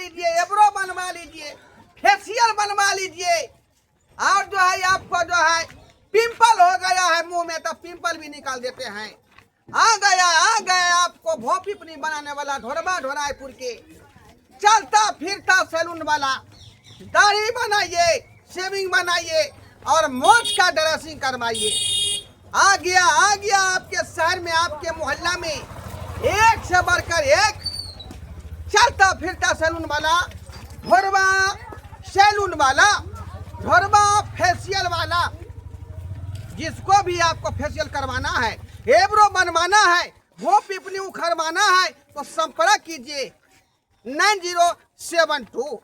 लीजिए, एब्रो बनवा लीजिए, फेशियल बनवा लीजिए। और जो है आपको जो है पिंपल हो गया है मुंह में तो पिंपल भी निकाल देते हैं। आ गया आपको भोंपिपनी बनाने वाला ढोरबा ढोराईपुर के चलता फिरता सैलून वाला। दाढ़ी बनाइए, शेविंग बनाइए और मोच का ड्रेसिंग करवाइए। आ गया आपके शहर में, आपके मोहल्ला में एक से बढ़कर एक चलता फिरता सैलून वाला, ढोरबा सैलून वाला, ढोरबा फेशियल वाला। जिसको भी आपको फेशियल करवाना है, एब्रो बनवाना है, भोंपिपनी उखड़वाना है तो संपर्क कीजिए 9072।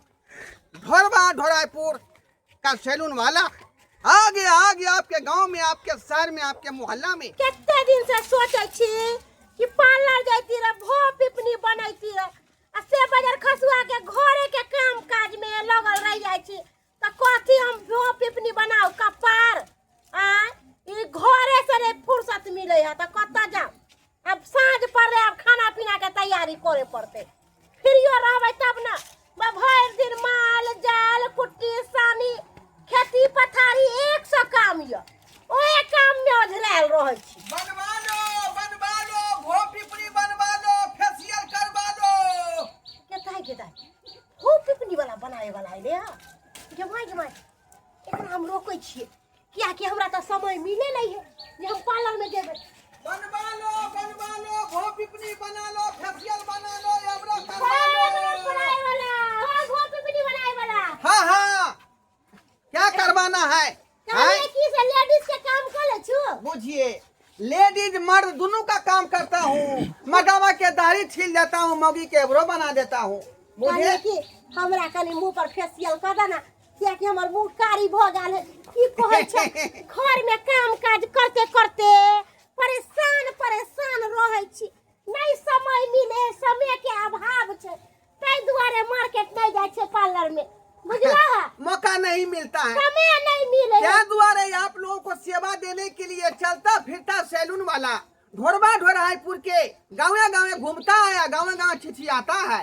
ढोरबा ढोराईपुर का सैलून वाला आ गया आपके गांव में, आपके शहर में, आपके मोहल्ला में। कितने दिन से सोचे छी कि पार्लर जाती रहे, भोंपिपनी बनैती रहे, आ से बाजार खसुआ के घरे के काम काज में लगल रह जाय छी त कथी हम भोंपिपनी बनाऊ कपार। आ ई घरे से रे फुर्सत मिले है त कत्ता जाऊ। अब साँझ पर अब खाना पीना के तैयारी करे पड़ते, फ्रीयो रहबै तब ना। भर दिन माल जाल कुट्टी सानी खेती पथारी 100 काम य, ओए काम में ओझराल रहै छी। बनवा लो भोंपिपनी बनवा लो, फेशियल करवा लो। केताई भोंपिपनी वाला बनाए वाला है रे। जमाई एकरा हम रोकै छियै किया कि हमरा त समय मिले नहीं है जे हम पार्लर में जेबै। बनवा लो भोंपिपनी बना लो, फेशियल बना लो, एब्रो करवा लो। बनाए वाला भोंपिपनी बनाए वाला। हाँ क्या करवाना है? काहे की से लेडीज के काम कर ले छु। बुझिए, लेडीज मर्द दोनों का काम करता हूँ। मर्दावा के दाढ़ी छील देता हूँ, मौगी के एब्रो बना देता हूँ। बुझे कि हमरा कनी मुंह पर फेशियल कर देना किया कि हमर मुंह कारी भ गेल है। की कहै छै घर में काम काज करते करते परेशान रहै छी, नहीं समय मिले, समय के अभाव छै, तै दुआरे मार्केट नहीं जाय छै पार्लर में। बुझला है मौका नहीं मिलता है, समय नहीं मिले। क्या दुआरे आप लोगों को सेवा देने के लिए चलता फिरता सैलून वाला ढोरबा ढोराईपुर के गाँव घूमता है, गाँव छिछियाता है।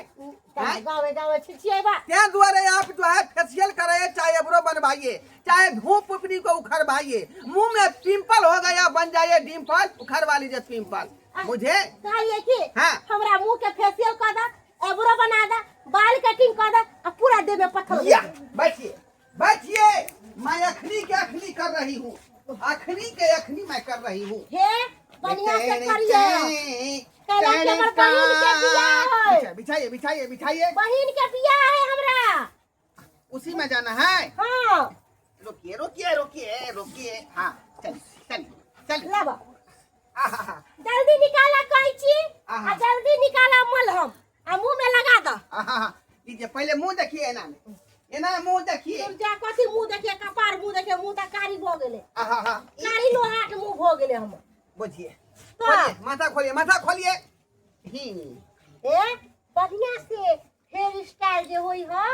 गाँव छिछिएबा क्या दुआरे आप जो है फेशियल कराइए, चाहे एब्रो बनवाइए, चाहे भोंपिपनी को उखड़वाइए। मुंह में पिंपल हो गया बन जाइए डिम्पल, उखड़वा लीजिए पिंपल। मुझे कहिए कि हाँ। हमरा मुंह के फेशियल कर दा, एब्रो बना दा, बाल कटिंग कर दा, आ पूरा देह में पत्थर। या बैठिए, मैं अखनी के अखनी कर रही हूँ, अखनी मैं कर रही हूँ। हे बढ़िया से करिए। कैला के हमर बहिन के बियाह है। बिछाइए। बहिन के बियाह है हमरा, उसी में जाना है। हां रुकिए। हाँ चल लब आहा। जल्दी निकाला कैंची आहा। आ जल्दी निकाला मलहम आ मुंह में लगा द। लीजिए, पहले मुंह देखिए, एना मुंह देखिए। तुम जा कथी मुंह देखिए, कपार मुंह देखिए, मुंह त कारी भ गेले, आहा। कारी लोहाट मुंह भ गेले हमर। बुझिए, तो माथा खोलिए। ए बढ़िया से हेयर स्टाइल जे होई है,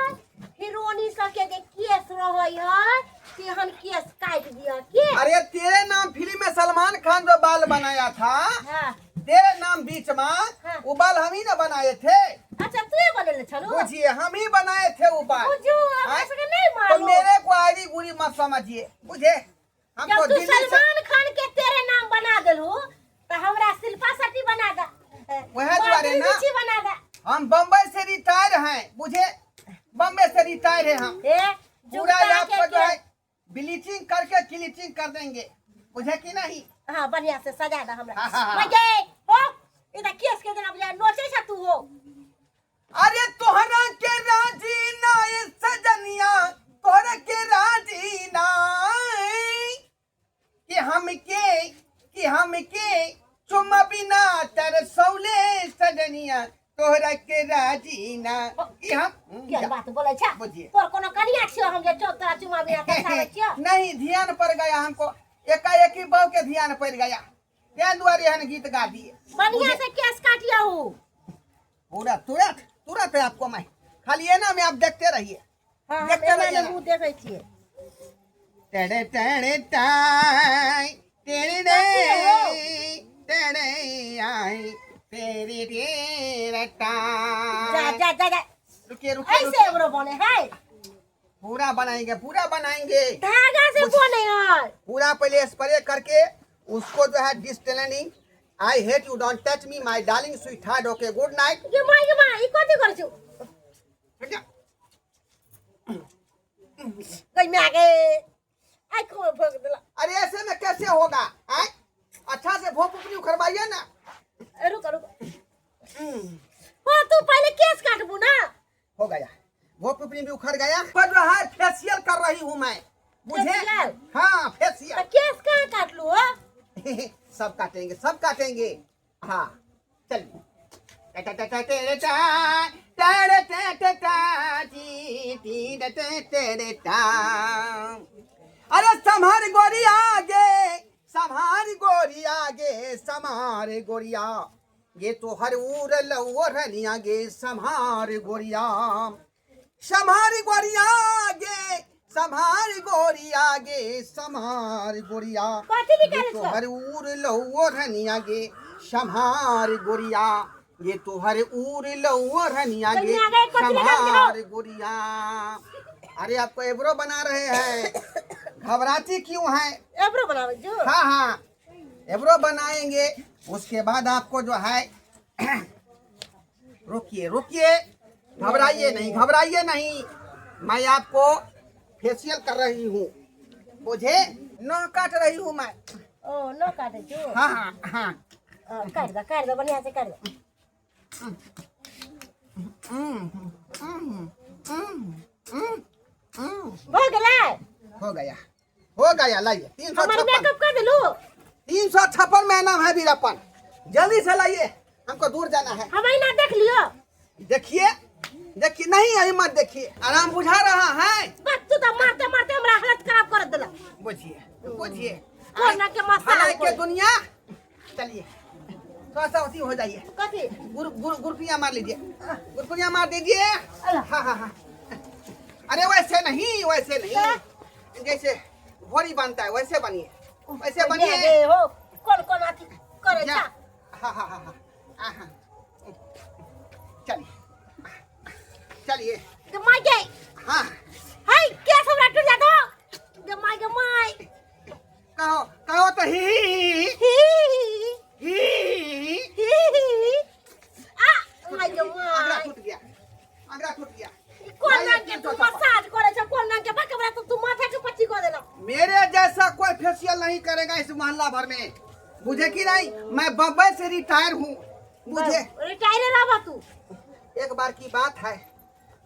हीरोनी सके के केस रहई है, तेहन केस काट दिया के। अरे तेरे नाम फिल्म में सलमान खान जो बाल बनाया था, हां तेरे नाम बीच में वो बाल हम ही ना बनाए थे। अच्छा तू बनले छलो। बुझिए, हम ही बनाए थे वो बाल। बुझू ऐसे के नहीं तो मालूम। मेरे को आईडी गुरी मत समझिए, बुझे। हमको जब तू दिल्ली से सलमान खान के तेरे नाम बना देलू तो हमरा शिल्पा शेट्टी बना दा, वह द्वारे ना बना दा। हम बम्बई से रिटायर हैं, बुझे, बम्बई से रिटायर है हम। ए पूरा आपको जो है ब्लीचिंग करके क्लीचिंग कर देंगे, बुझे कि नहीं। हां बढ़िया से सजा दा हमरा। हाँ। बजे हो इधर केस के जना बजा नोचे छ तू हो। अरे तोहरा के राजी ना ये सजनिया, तोहरा के राजी ना कि हमके चुम्मा बिना तरसौले सजनिया, तोहरा के राजी ना कि हम क्या बात बोले छ। बुझिए। तोर कोनो कनिया छियो हम जे चोतरा चुमा बिना तरसावे छियो। नहीं, ध्यान पड़ गया हमको, एकाएक ही बहू के ध्यान पड़ गया, क्या दुआरे हन गीत गा दिए। बढ़िया से केस काटिया हूँ पूरा तुरंत है आपको मैं, खाली है ना, मैं आप देखते रहिए। हाँ देखते रहिए। मुंह देखे छिए। टेढ़े टेढ़े टाई टेढ़े आई तेरी टेढ़े टाई। जा रुकिए रुकिए ऐसे रुकिए। एबरो बने है पूरा बनाएंगे धागा से बने है पूरा पहले स्प्रे करके उसको जो है distilling. I hate you, don't touch me my darling sweet heart. Okay, good night. ये माई ई कथि कर छु गई में आगे आई को भग देला अरे ऐसे में कैसे होगा? आए अच्छा से भोप अपनी उखड़वाइए ना। रुक हो तू पहले केस काटबू ना हो गया, भोप अपनी भी उखड़ गया। पर जो है फेशियल कर रही हूँ मैं, मुझे। फेशियल? हाँ तो फेशियल। केस कहाँ काट लू हो सब काटेंगे। हाँ चलिए। अरे संभार गोरिया ये तो हर उर लवरनिया गे। संभार गोरिया कथि ये निकाले तो छ हर उर लवरनिया गे। संभार गोरिया ये तो हर उर लवरनिया गे। कन्या गए, कथि निकाल के लो? संभार गोरिया। अरे आपको एब्रो बना रहे हैं, घबराती क्यों हैं? एबरो बनावे जो हाँ एब्रो बनाएंगे। उसके बाद आपको जो है रुकिए, घबराइए नहीं। मैं आपको फेशियल कर रही हूँ, मुझे नह काट रही हूँ मैं। ओ न काटे जो हाँ काट दो बढ़िया से काट दो हो गया लाइए। हमारे मेकअप कर दिलू 356 में नाम है वीरप्पन। जल्दी से लाइए, हमको दूर जाना है। हमारी ना देख लियो देखिए नहीं अभी मत देखिए, आराम बुझा रहा है। बस तू तो मारते हमरा हालत खराब कर देला बुझिए कोरोना के मसाला भलाई के दुनिया। चलिए थोड़ा सा उसी हो जाइए। कथि गुरकुरिया मार लीजिए, गुरकुरिया मार दीजिए। अल्लाह। हाँ अरे वैसे नहीं जैसे भोरी बनता है वैसे बनिए। ये हो कौन आती करे जा। जा हाँ चलिए के माई के हाँ हाय क्या सब रात जा दो के माई कहो तो ही आ माई के आगरा माई टूट गया कोन के तू मसाज करे छ कोन के बकबरा तो तू माथा के पच्ची कर देला मेरे जैसा कोई फेशियल नहीं करेगा इस मोहल्ला भर में, मुझे कि नहीं। मैं बम्बई से रिटायर हूँ, मुझे। रिटायर रहा तू एक बार की बात है,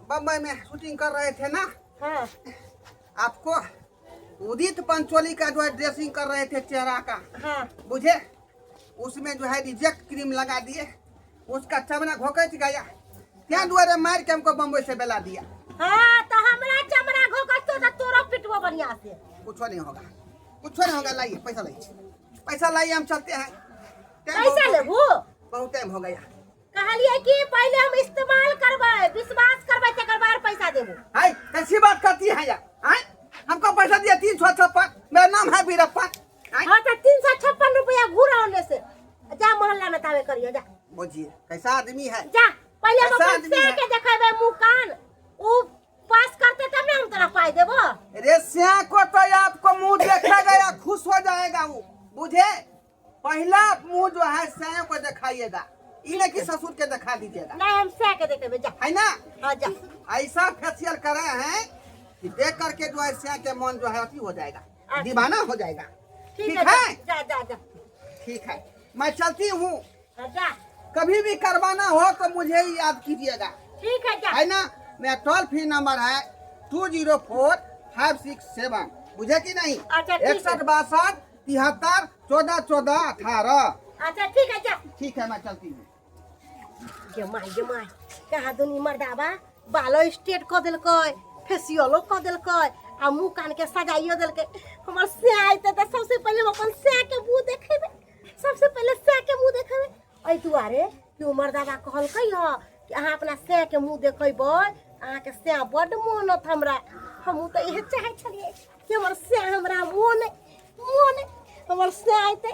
बम्बई में शूटिंग कर रहे थे ना। हां आपको उदित पंचोली का जो है ड्रेसिंग कर रहे थे चेहरा का। हां मुझे उसमें जो है रिजेक्ट क्रीम लगा दिए, उसका चमड़ा घोकच गया। क्या द्वारे मार के हमको बम्बई से बेला दिया। हां तो हमरा चमड़ा घोकस तो तोरा पिटवा बढ़िया से कुछ नहीं होगा। लाइए पैसा लाइए, हम चलते हैं। पैसा लेबू बहुत टाइम हो गया। कहलिए कि पहले हम इस्तेमाल करबै, विश्वास करबै तकर बाद पैसा देबू। हाय कैसी बात करती है यार? हाय हमको पैसा दिया 356। मेरा नाम है वीरप्पन। हां तो 356 रुपया घूरा होने से जा मोहल्ला में तावे करियो जा। बुझिए कैसा आदमी है। जा पहले हम कैसा अपन आदमी से है? के देखेबे मुंह कान उ पास करते तब ना हम तेरा पाई देबो। अरे स्या को तो आपको मुंह देखा गया खुश हो जाएगा वो, बुझे। पहला मुंह जो है स्या को दिखाइएगा, इन्हें की ससुर के दिखा दीजिएगा। नहीं हम से के देखेबे जा। है ना? हां जा ऐसा फेशियल करे हैं कि देख करके जो है स्या के मन जो है अति हो जाएगा, अच्छा। दीवाना हो जाएगा। ठीक ठीक है है? जा ठीक है, मैं चलती हूँ। जा कभी भी करवाना हो तो मुझे ही याद कीजिएगा, ठीक है जा। है ना। मेरा टोल फ्री नंबर है 204567, बुझे कि नहीं? अच्छा, ठीक है। 61 62 73 14 14 18। अच्छा ठीक है जा। ठीक है, मैं चलती हूँ। जमाई कहा दुनी मर्दाबा बालो स्ट्रेट कर देलकै, फेशियलो कर देलकै, आ मुंह कान के सजाइयो देलकै। हमर से आइते त सबसे पहले हम अपन से के मुंह देखेबे, सबसे पहले से के मुंह देखेबे। एहि दुआरे कि ओ मर्दाबा कहलकै ह कि अहाँ अपना से के मुंह देखेबै, अहाँ के से बड मोनत हमरा। हमहू त इहे चाहे छलिए कि हमर से हमरा मोन हमर से आइते,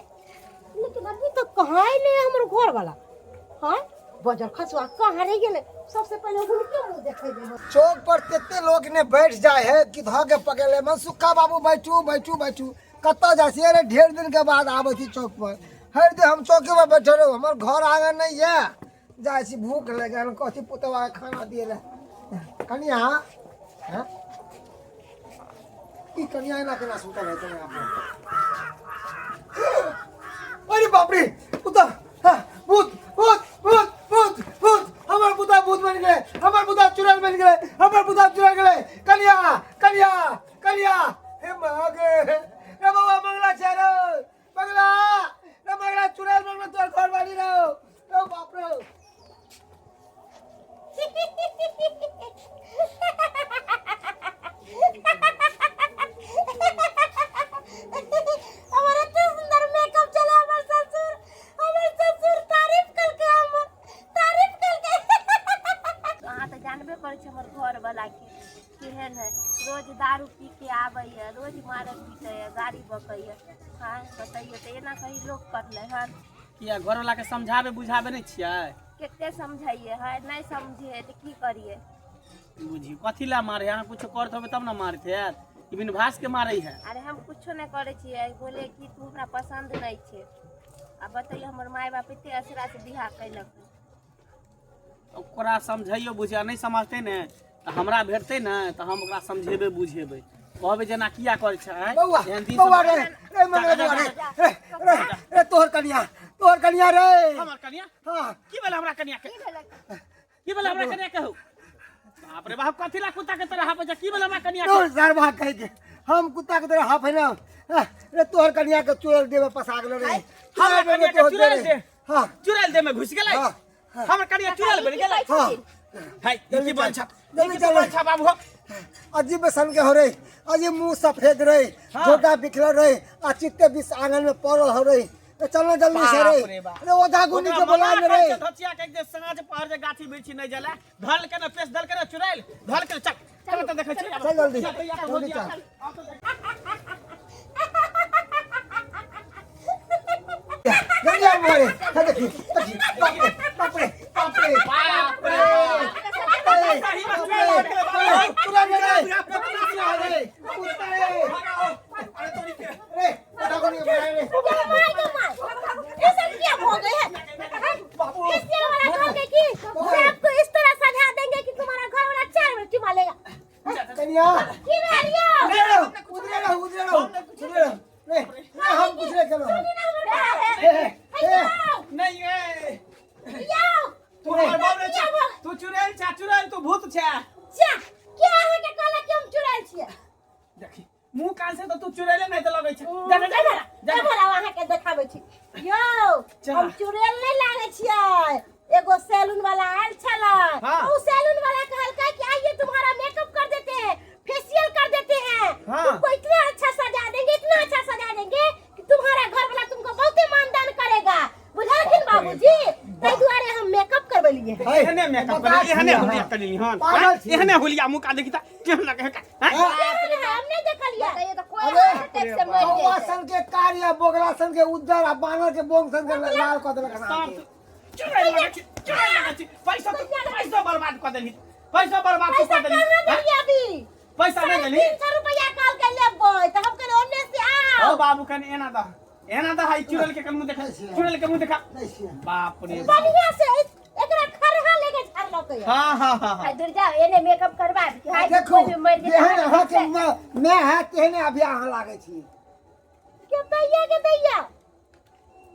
लेकिन अभी तो कहाँ ले हमर घर वाला। हाँ बजर खसुआ कहाँ रह गेले सबसे पहले उनके मुंह देखेबे चौक पर तेते लोग ने बैठ जाए है कि धागे पकड़े मनसुखा बाबू बैठू बैठू बैठू कत्ता जासी अरे ढेर दिन के बाद आवे थी चौक पर हर दिन हम चौके पर बैठे रहो हमर घर आंगन नहीं है जासी भूख लगे हम कथी पुतवा के खाना दिए ले कनिया हैं ई कनिया ना केना सुता रहते हैं आप अरे बाप रे पुता भूत भूत भूत भूत भूत हमार पुता भूत बन गए हमार पुता चुड़ैल बन गए हमार पुता चुड़ैल गए कन्या कन्या कन्या हे मागे रे बाबा मंगला चेरो मंगला रे मंगला चुड़ैल बन तोर घर वाली रहो ओ बाप रे हमारा तो सुंदर मेकअप चला हमार ससुर तारीफ करके अहाँ तऽ जानबे करै छी हमर घर वाला के केहन है रोज दारू पी के आबै है रोज मारत पीटे है गाड़ी बकै है हाँ बताइए तो एना कहीं लोग करले हन किया घर वाला के समझाबे बुझाबे नहीं छियै केते समझाइए है नहीं समझे है तो की करिए बुझी कथी ला मारे अहाँ कुछ करत होबे तब ना मारते है कि बिन भास के मारे है अरे हम कुछो नहीं करे छियै बोले कि तू हमरा पसंद नहीं छे अब बताइए हमर माय बाप एते असरा से बियाह कैलक ओकरा समझाइयो बुझिया नहीं समझते ने तो हमरा भेटते ने तो हम ओकरा समझेबे बुझेबे कहबे जना किया करे छै बौआ एहन दिन बौआ रे रे मंगला रे रे तोहर कन्या रे हमर कन्या हां की भेल हमरा कन्या के की भेल हमरा कन्या के हो बाप रे बाप कथी ला कुत्ता के तरह हाफ की भेल हमरा कन्या के तो सर बात कह के हम कुत्ता के तरह हाफ है ना रे तोहर कन्या के चोर देवे पसा गेलो रे हमरा कन्या के चुड़ैल दे हां चुड़ैल दे में घुस गेलै हमर कन्या चुड़ैल बन गेलै हां हाय की बन छ जल्दी चल अच्छा बाबू हो अजीब सन के हो रे अजीब मुंह सफेद रे जोटा बिखरल रे आ चित्ते बीच आंगन में पड़ल हो रे तो चलो जल्दी से रे अरे ओधा गुनी के बोला रे धचिया के जे साँझ पहर जे गाछी बिरछी नहीं जला धल के न पेश धल के न चुड़ैल धल के चल चल तो देखै छी चल जल्दी जल्दी चल जल्दी आ मोरे देखी देखी बाप रे बाप रे बाप रे पूरा रे पूरा रे कुत्ता रे अरे तोरी के रे ओधा गुनी के बोला रे ऐसा क्या हो गया बाबू इसलिए वाला कह के कि मैं आपको इस तरह सजा देंगे कि तुम्हारा घर वाला 4 मिनट चुमा लेगा कन्या की मारियो उधर रहो रे हम कुछ नहीं करो नहीं ए याओ तू बाप रे तू चुड़ैल छ चुड़ैल तू भूत छ जा क्या है के कहला कि हम चुड़ैल छियै देखी मुंह कान से तो तू चुड़ैले नहीं तो लगै छ जा वहां के देखाबै छी यो हम चुड़ैल नहीं लागे छियै एगो सैलून वाला आयल छला उ सैलून वाला कहलका कि आइए तुम्हारा मेकअप कर देते हैं फेशियल कर देते हैं तुमको इतना अच्छा सजा देंगे कि तुम्हारा घर वाला तुमको बहुत ही मानदान करेगा बुझलखिन बाबूजी तै दुआरे हम मेकअप करबे लिए एहने मेकअप कर एहने हुलिया करली हन एहने हुलिया मुंह का देखी त केहन लगे है हमने देखलिया ये तो कोई टेक से मर कौवा गए सन के कारिया बोगला सन के उज्जर आ बानर के बोंग सन के लाल क देलक ना चुड़ैल लगे छी पैसा बर्बाद कर देली पैसा बर्बाद कर पैसा देली कहां देलिए अभी पैसा नहीं देली 300 रुपया काल के लेबै त हम कहले ओन्ने से आओ ओ बाबू कन एना दा हाई चुड़ैल के मुंह देखा चुड़ैल के मुंह देखा बाप रे बढ़िया से एकरा खरहा लेके छाड़लो के हां हाय दूर जाओ एने मेकअप करबा कि हाय देखो कोई मर जेहन अहाँ के गए मैं है तेहने अभी अहाँ लागे छी के दैया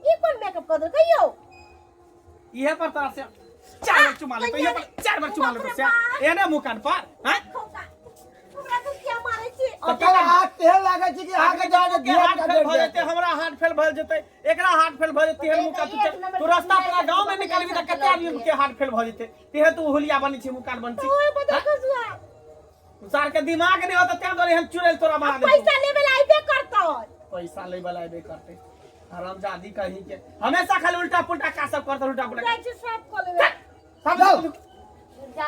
ई कोन मेकअप कर दो कहियो इहे पर तरह से 4 बार चुमा ले इहे पर 4 बार चुमा ले से एने मुंह कान पर हैं हमरा तो क्या मारे छी ओकर हाथ तेह लागे छी कि आगे जाके के हाथ फेल भ जेते हमरा हाथ फेल भ जेते एकरा हाथ फेल भ जेते मुंह का तू रास्ता अपना गांव में निकलबी त कते आदमी के हाथ फेल भ जेते तेहे तू हुलिया बनी छी मुंह कान बन छी ओए बदल खसुआ सार के दिमाग नहीं होता त्या दरे हम चुड़ैल तोरा बना दे पैसा लेबे लाइबे करतो पैसा ले वाला बे करते हरामजादी कहीं के हमेशा खाली उल्टा पुल्टा का सब करते उल्टा पुल्टा जाय छी सब को लेबे सब जा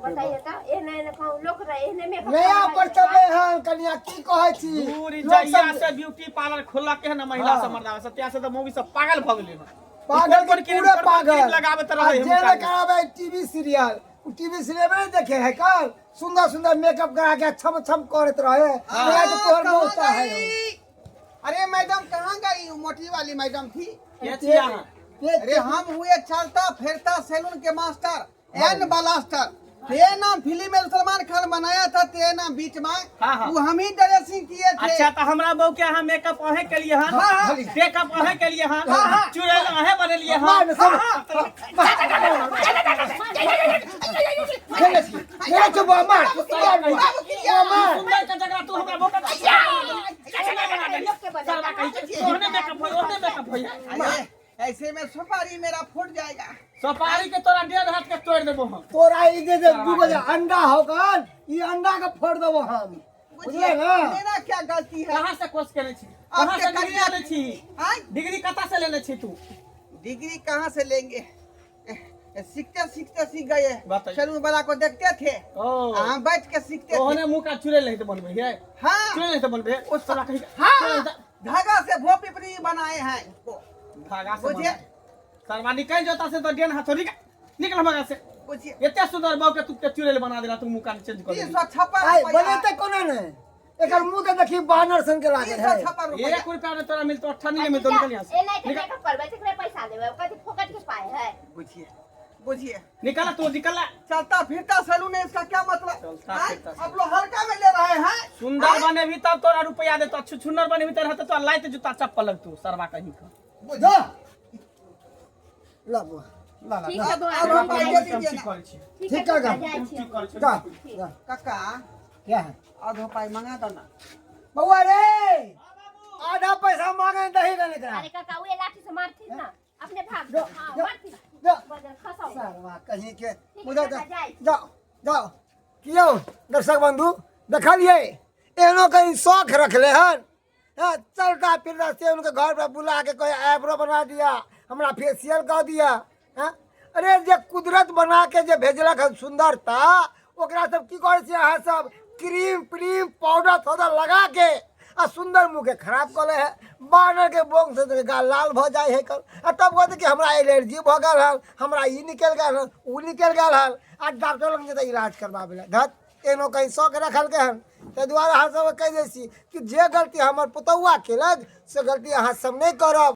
बताइए का एने एने कहूं लोग रहे एने मेकअप नया पर चले हैं कन्या की कहै छी पूरी जइया से ब्यूटी पार्लर खोला के ना महिला से मर्दा सत्या से तो मूवी सब पागल भ गेलै पागल के पूरे पागल लगावत आ रहे जे में करावे टीवी सीरियल में नहीं देखे है कल सुंदर सुंदर मेकअप करा के छम छम करत रहे ये तो तोहर कहाँ होता है गई? अरे मैडम कहाँ गई? मोटी वाली मैडम थी। ये छी अहाँ अरे हम हुए चलता फिरता सैलून के मास्टर एन बालास्टर। ते नाम फिल्म में सलमान खान बनाया था, ते नाम बीच में हाँ। वो हम ही ड्रेसिंग किए थे। अच्छा तो हमरा बहू के अहाँ मेकअप अहे के लिए हां हाँ। मेकअप अहे के लिए हां चुड़ैल अहे बनेलिए हां मार सब ये चुप मार मार सुंदर का जगह तू हमरा बहू के ओहने मेकअप होई अरे ऐसे में सुपारी मेरा फूट जाएगा। सफारी के तोरा 1.5 हाथ के तोड़ देबो हम तोरा ई दे दे 2 बजे अंडा होगन ई अंडा के फोड़ देबो हम बुझले ना मेरा क्या गलती है? कहां से कोर्स करे छी अब कहां के से डिग्री करिया- लेने छी हाँ? डिग्री कता से लेने छी तू डिग्री कहाँ से लेंगे? सीखते सीखते सीख गए। बताइए। सैलून वाला को देखते थे, ओ हम बैठ के सीखते थे। ओहने मुंह का चुड़ैल नहीं तो बनबे है हाँ चुड़ैल नहीं तो बनबे उस तरह कहीं हाँ धागा से भो पिपरी बनाए हैं इसको। धागा से बुझिए सरवा निकल जाता से तो 1.5 हाथ निकल मगा से बुझिए इतने सुंदर बाव के तू के चुड़ैल बना देला तू मुंह का चेंज कर दे 356 आई रुपया। बनेते कोना ने एकर मुंह के देखी बानर सन के लागे है 356 रुपया। 1 रुपया में तोरा मिलतो 98 नहीं मिलतो निकल यहां ए नहीं से तो मेकअप करबै तकरे पैसा देबै कथि फोकट के पाए है बुझिए बुझिए निकल तू निकल चलता फिरता सैलून है, इसका क्या मतलब? चलता हाँ? फिरता आप लोग हल्का में ले रहे हैं। सुंदर बने भी तब तोरा रुपया दे तो छुछुनर बने भी रहते तो लाइट जूता चप्पल लग तू सरवा कहीं का बुझो ला ला ठीक है दो अब हम हम पैसे ठीक दीजिए ना। करे छी ठीक ठीक है, है काम। जाय छी ठीक करे छी जा जा काका क्या है आधो पाई मंगा दो ना। बउआ रे आधा पैसा मांगे दही का निकला अरे काका वो लाठी से मारती ना अपने भाग जो, हां जो, मारती जो। बदल खसाओ सरवा कहीं के ठीक मुझे है, जाए। जाओ जाओ कियो दर्शक बंधु देखलिए एनो कहीं शौक रखले हन हाँ, चलता फिरता से उनके घर पर बुला के कोई आईब्रो बना दिया हमरा फेशियल कर दिया हाँ? अरे जे कुदरत बना के जे भेजलक हन सुंदरता ओकरा सब की करे छी अहाँ सब क्रीम प्रीम पाउडर थोड़ा लगा के आ सुंदर मुंह के खराब कर ले है बानर के बोंग से तो गाल लाल भ जाए है कल आ तब कहते कि हमरा एलर्जी भ गल हन हमरा ई निकल गल हन ऊ निकल गल हन आ डॉक्टर लग जे इलाज करवाबे धत एनो कहीं शौक रखल के हन ते दुआरे अहाँ सब कह दै छी कि जे गलती हमर पुतौआ केलक से गलती अहाँ सब नहीं करब।